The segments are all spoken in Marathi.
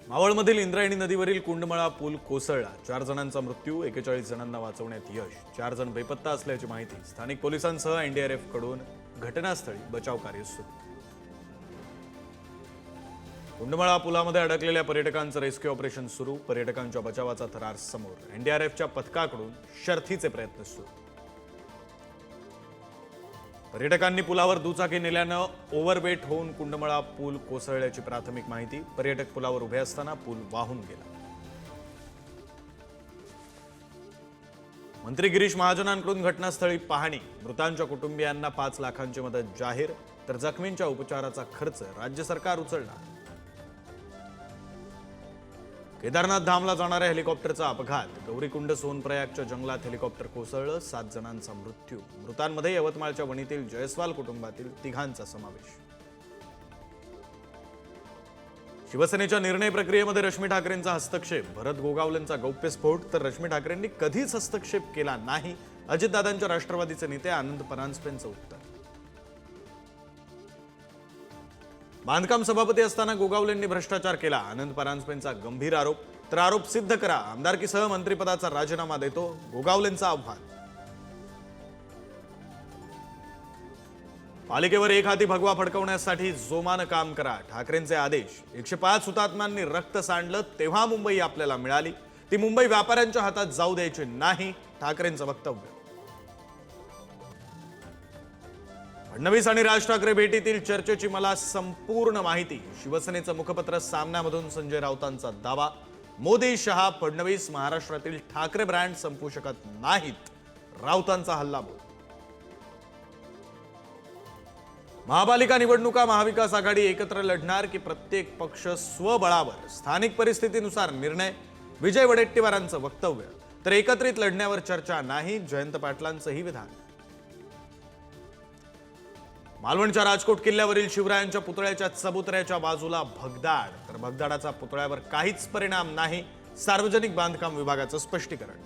मावळमधील इंद्रायणी नदीवरील कुंडमळा पूल कोसळला। 4 जणांचा मृत्यू, 41 जणांना वाचवण्यात यश। 4 जण बेपत्ता असल्याची माहिती। स्थानिक पोलिसांसह एनडीआरएफ कडून घटनास्थळी बचाव कार्य सुरू। कुंडमळा पुलामध्ये अडकलेल्या पर्यटकांचं रेस्क्यू ऑपरेशन सुरू। पर्यटकांच्या बचावाचा थरार समोर। एनडीआरएफच्या पथकाकडून शर्थीचे प्रयत्न सुरू। पर्यटकांनी पुलावर दुचाकी नेल्यानं ओव्हरवेट होऊन कुंडमळा पूल कोसळल्याची प्राथमिक माहिती। पर्यटक पुलावर उभे असताना पूल वाहून गेला। मंत्री गिरीश महाजनांकडून घटनास्थळी पाहणी। मृतांच्या कुटुंबियांना 5 लाखांची मदत जाहीर, तर जखमींच्या उपचाराचा खर्च राज्य सरकार उचलणार। केदारनाथ धामला जाणाऱ्या हेलिकॉप्टरचा अपघात। गौरीकुंड सोनप्रयागच्या जंगलात हेलिकॉप्टर कोसळलं। 7 जणांचा मृत्यू। मृतांमध्ये यवतमाळच्या वणीतील जयस्वाल कुटुंबातील 3घांचा समावेश। शिवसेनेच्या निर्णय प्रक्रियेमध्ये रश्मी ठाकरेंचा हस्तक्षेप। भरत गोगावलेंचा गौप्यस्फोट, तर रश्मी ठाकरेंनी कधीच हस्तक्षेप केला नाही। अजितदादांच्या राष्ट्रवादीचे नेते आनंद परांजपेंचं उत्तर। बांधकाम सभापती असताना गोगावलेंनी भ्रष्टाचार केला। आनंद परांजपेंचा गंभीर आरोप, तर आरोप सिद्ध करा। आमदारकीसह मंत्रिपदाचा राजीनामा देतो, गोगावलेंचं आव्हान। पालिकेवर एक हाती भगवा फडकवण्यासाठी जोमानं काम करा, ठाकरेंचे आदेश। 105 हुतात्म्यांनी रक्त सांडलं तेव्हा मुंबई आपल्याला मिळाली, ती मुंबई व्यापाऱ्यांच्या हातात जाऊ द्यायची नाही, ठाकरेंचं वक्तव्य। फडणवीस आणि राज ठाकरे भेटीतील चर्चेची मला संपूर्ण माहिती। शिवसेनेचं मुखपत्र सामन्यामधून संजय राऊतांचा दावा। मोदी, शहा, फडणवीस महाराष्ट्रातील ठाकरे ब्रँड संपू शकत नाहीत, राऊतांचा हल्लाबोल। महापालिका निवडणुका महाविकास आघाडी एकत्र लढणार की प्रत्येक पक्ष स्वबळावर? स्थानिक परिस्थितीनुसार निर्णय, विजय वडेट्टीवारांचं वक्तव्य। तर एकत्रित लढण्यावर चर्चा नाही, जयंत पाटलांचंही विधान। मालवणच्या राजकोट किल्ल्यावरील शिवरायांच्या पुतळ्याच्या चबुतऱ्याच्या बाजूला भगदाड, तर भगदाडाचा पुतळ्यावर काहीच परिणाम नाही, सार्वजनिक बांधकाम विभागाचं स्पष्टीकरण।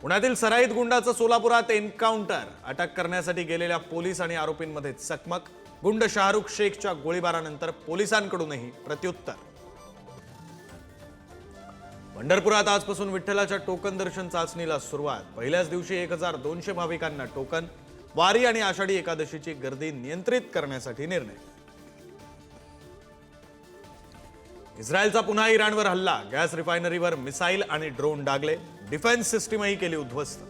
पुण्यातील सराईत गुंडाचं सोलापुरात एन्काउंटर। अटक करण्यासाठी गेलेल्या पोलीस आणि आरोपींमध्ये चकमक। गुंड शाहरुख शेखच्या गोळीबारानंतर पोलिसांकडूनही प्रत्युत्तर। पंढरपुरात आजपासून विठ्ठलाच्या टोकन दर्शन चाचणीला सुरुवात। पहिल्याच दिवशी 1200 भाविकांना टोकन। वारी आणि आषाढी एकादशीची गर्दी नियंत्रित करण्यासाठी निर्णय। इस्रायलचा पुन्हा इराणवर हल्ला। गॅस रिफायनरीवर मिसाईल आणि ड्रोन डागले। डिफेन्स सिस्टीमही केली उद्ध्वस्त।